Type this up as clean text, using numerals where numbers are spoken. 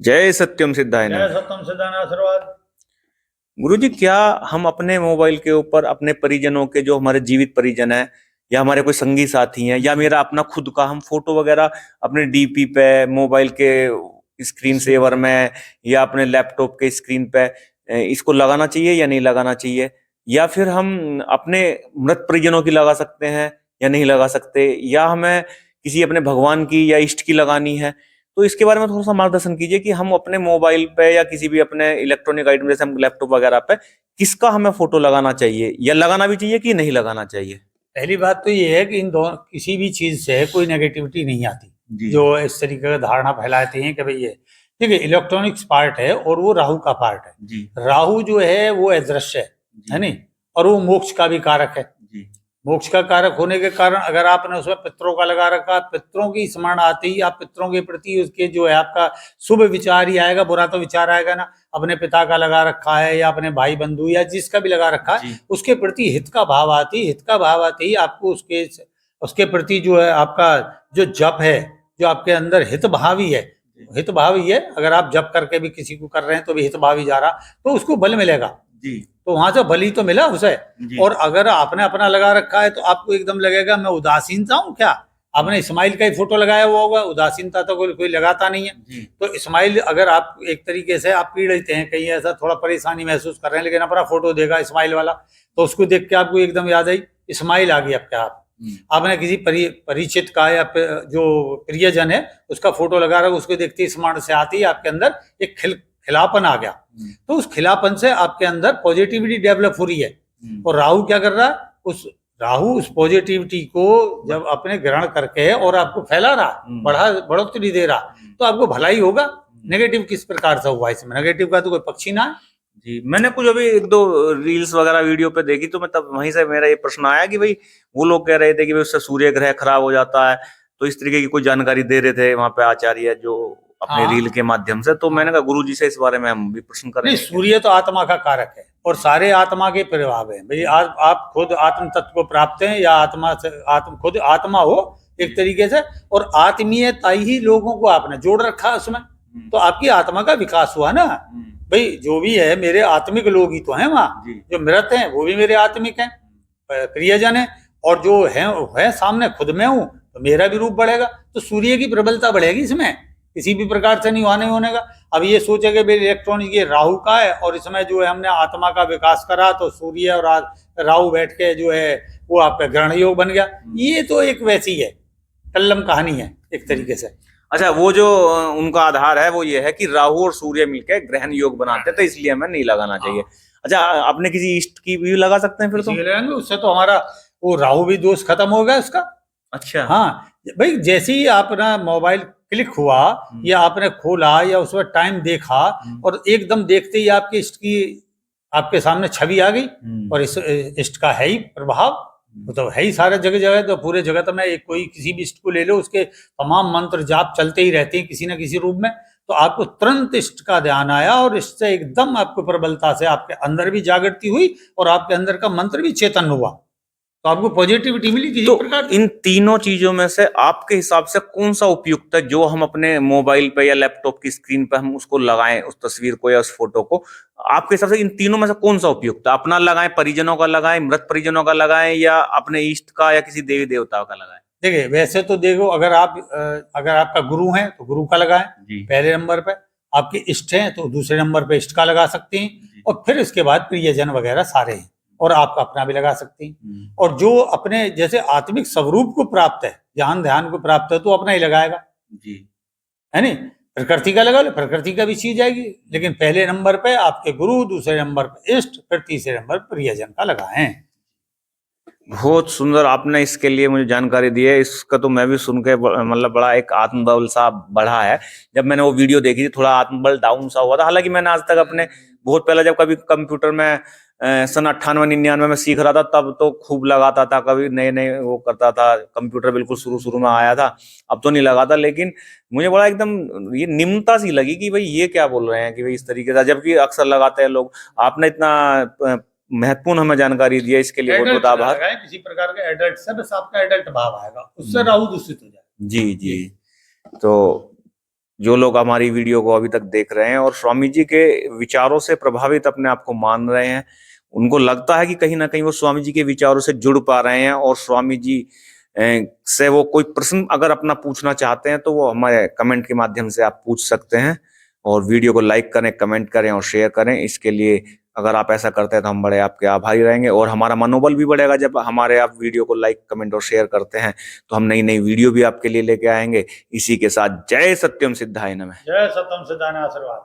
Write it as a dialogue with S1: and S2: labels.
S1: जय सत्यम सिद्धाय
S2: जय
S1: नमः।
S2: सत्यम सिद्धांत आशीर्वाद।
S1: गुरुजी, क्या हम अपने मोबाइल के ऊपर अपने परिजनों के, जो हमारे जीवित परिजन है या हमारे कोई संगी साथी हैं या मेरा अपना खुद का, हम फोटो वगैरह अपने डीपी पे, मोबाइल के स्क्रीन सेवर में या अपने लैपटॉप के स्क्रीन पे इसको लगाना चाहिए या नहीं लगाना चाहिए? या फिर हम अपने मृत परिजनों की लगा सकते हैं या नहीं लगा सकते, या हमें किसी अपने भगवान की या इष्ट की लगानी है? तो इसके बारे में थोड़ा सा मार्गदर्शन कीजिए कि हम अपने मोबाइल पे या किसी भी अपने इलेक्ट्रॉनिक आइटम जैसे हम लैपटॉप वगैरह पे किसका हमें फोटो लगाना चाहिए, या लगाना भी चाहिए कि नहीं लगाना चाहिए।
S2: पहली बात तो ये है कि इन दोनों किसी भी चीज से कोई नेगेटिविटी नहीं आती।
S1: जी।
S2: जो इस तरीके का धारणा फैलाते हैं कि भाई ये देखिए इलेक्ट्रॉनिक्स पार्ट है और वो राहु का पार्ट है।
S1: जी।
S2: राहु जो है वो अदृश्य है नहीं, और वो मोक्ष का भी कारक है।
S1: जी।
S2: मोक्ष का कारक होने के कारण अगर आपने उसमें पितरों का लगा रखा, पितरों की स्मरण आते ही आप पितरों के प्रति उसके जो है आपका शुभ विचार ही आएगा, बुरा तो विचार आएगा ना। अपने पिता का लगा रखा है या अपने भाई बंधु या जिसका भी लगा रखा है, उसके प्रति हित का भाव हित का भाव आते ही आपको उसके उसके प्रति जो है आपका जो जप है, जो आपके अंदर हित भाव ही है, हित भाव ही है। अगर आप जप करके भी किसी को कर रहे हैं तो भी हित भाव ही जा रहा, तो उसको बल मिलेगा।
S1: जी।
S2: तो वहां से बल ही तो मिला उसे। और अगर आपने अपना लगा रखा है तो आपको एकदम लगेगा मैं उदासीनता हूँ क्या। आपने इस्माइल का ही फोटो लगाया हुआ होगा, उदासीनता तो कोई लगाता नहीं है। तो इस्माइल अगर आप एक तरीके से आप पीड़ित हैं, कहीं ऐसा थोड़ा परेशानी महसूस कर रहे हैं, लेकिन अपना फोटो देखा इस्माइल वाला तो उसको देख के आपको एकदम याद आई इस्माइल आ गई आपके आप। आपने किसी परिचित का या जो प्रियजन है उसका फोटो लगा रहा, उसको देखते ही स्मरण से आती है आपके अंदर एक खिलापन आ गया। तो उस खिलापन से आपके अंदर पॉजिटिविटी डेवलप हो रही है। और राहु क्या कर रहा है, राहु उस पॉजिटिविटी को जब अपने ग्रहण करके और आपको फैला रहा, बढ़ोतरी दे रहा, तो आपको भलाई होगा। नेगेटिव किस प्रकार से हुआ इसमें? नेगेटिव का तो कोई पक्षी ना है।
S1: जी, मैंने कुछ अभी एक दो रील्स वगैरह वीडियो पे देखी, तो मैं तब वहीं से मेरा ये प्रश्न आया कि भाई वो लोग कह रहे थे कि भाई उससे सूर्य ग्रह खराब हो जाता है, तो इस तरीके की कोई जानकारी दे रहे थे वहां पे आचार्य जो अपने रील के माध्यम से। तो मैंने कहा गुरुजी से इस बारे में हम भी प्रश्न करेंगे।
S2: नहीं, सूर्य तो आत्मा का कारक है और सारे आत्मा के प्रभाव है भाई। आप खुद आत्म तत्व को प्राप्त हैं या आत्मा से खुद आत्मा हो एक तरीके से, और आत्मीयता ही लोगों को आपने जोड़ रखा है उसमें, तो आपकी आत्मा का विकास हुआ ना भाई। जो भी है मेरे आत्मिक लोग ही तो हैं वहाँ, जो मृत हैं वो भी मेरे आत्मिक हैं, प्रियजन है। और जो है सामने खुद में हूँ तो मेरा भी रूप बढ़ेगा, तो सूर्य की प्रबलता बढ़ेगी इसमें, किसी भी प्रकार से नहीं होने का। अब ये सोचे कि भाई इलेक्ट्रॉनिक ये राहु का है और इसमें जो है हमने आत्मा का विकास करा तो सूर्य और राहु बैठ के जो है वो आपका ग्रहण योग बन गया। ये तो एक वैसी है कल्लम कहानी है एक तरीके से।
S1: अच्छा, वो जो उनका आधार है वो ये है कि राहु और सूर्य मिलकर ग्रहण योग बनाते हैं, तो इसलिए हमें नहीं लगाना चाहिए। अच्छा, अपने किसी इष्ट की भी लगा सकते हैं फिर तो?
S2: लगाएंगे, उससे तो हमारा वो राहु भी दोष खत्म होगा उसका।
S1: अच्छा।
S2: हाँ भाई, जैसे ही अपना मोबाइल क्लिक हुआ या आपने खोला या उस पर टाइम देखा और एकदम देखते ही आपके इष्ट की आपके सामने छवि आ गई, और इस इष्ट का है ही प्रभाव, तो है ही सारे जगह जगह। तो पूरे जगत में एक कोई किसी भी इष्ट को ले लो, उसके तमाम मंत्र जाप चलते ही रहते हैं किसी न किसी रूप में। तो आपको तुरंत इष्ट का ध्यान आया और इससे एकदम आपको प्रबलता से आपके अंदर भी जागृति हुई और आपके अंदर का मंत्र भी चेतन हुआ, तो आपको पॉजिटिविटी मिली किसी प्रकार।
S1: इन तीनों चीजों में से आपके हिसाब से कौन सा उपयुक्त है जो हम अपने मोबाइल पे या लैपटॉप की स्क्रीन पे हम उसको लगाएं, उस तस्वीर को या उस फोटो को? आपके हिसाब से इन तीनों में से कौन सा उपयुक्त है? अपना लगाएं, परिजनों का लगाएं, मृत परिजनों का लगाएं, या अपने इष्ट का या किसी देवी देवता का लगाएं?
S2: देखिए वैसे तो देखो, अगर आपका गुरु है तो गुरु का लगाएं पहले नंबर पे, आपके इष्ट हैं तो दूसरे नंबर पे इष्ट का लगा सकते हैं, और फिर इसके बाद प्रियजन वगैरह सारे हैं, और आपका अपना भी लगा सकते हैं। और जो अपने जैसे आत्मिक स्वरूप को प्राप्त है, ज्ञान ध्यान को प्राप्त है, तो अपना ही लगाएगा जी, है नहीं। प्रकृति का लगा लो, प्रकृति का भी चीज जाएगी, लेकिन पहले नंबर पे आपके गुरु, दूसरे नंबर पे इष्ट, फिर तीसरे नंबर प्रियजन का लगाएं।
S1: बहुत सुंदर आपने इसके लिए मुझे जानकारी दी है। इसका तो मैं भी सुन के मतलब बड़ा एक आत्मबल सा बढ़ा है। जब मैंने वो वीडियो देखी थी थोड़ा आत्मबल डाउन सा हुआ था। हालांकि मैंने आज तक अपने बहुत पहले जब कभी कंप्यूटर में सन 98-99 में सीख रहा था तब तो खूब लगाता था, कभी नए नए वो करता था, कंप्यूटर बिल्कुल शुरू शुरू में आया था, अब तो नहीं लगाता। लेकिन मुझे बड़ा एकदम ये निम्नता सी लगी कि भाई ये क्या बोल रहे हैं कि भाई इस तरीके से, जबकि अक्सर लगाते हैं लोग। आपने इतना महत्वपूर्ण हमें जानकारी दी है, इसके लिए बहुत बहुत आभार।
S2: किसी प्रकार का एडल्ट से बस आपका एडल्ट भाव आएगा, उससे राहु दूषित हो जाएगा।
S1: जी जी। तो जो लोग हमारी वीडियो को अभी तक देख रहे हैं और स्वामी जी के विचारों से प्रभावित अपने आप को मान रहे हैं, उनको लगता है कि कहीं ना कहीं वो स्वामी जी के विचारों से जुड़ पा रहे हैं और स्वामी जी से वो कोई प्रश्न अगर अपना पूछना चाहते हैं तो वो हमारे कमेंट के माध्यम से आप पूछ सकते हैं। और वीडियो को लाइक करें, कमेंट करें और शेयर करें। इसके लिए अगर आप ऐसा करते हैं तो हम बड़े आपके आभारी रहेंगे और हमारा मनोबल भी बढ़ेगा। जब हमारे आप वीडियो को लाइक, कमेंट और शेयर करते हैं तो हम नई नई वीडियो भी आपके लिए लेके आएंगे। इसी के साथ जय सत्यम सिद्धाय नमः।
S2: जय सत्यम सिद्धाय आशीर्वाद।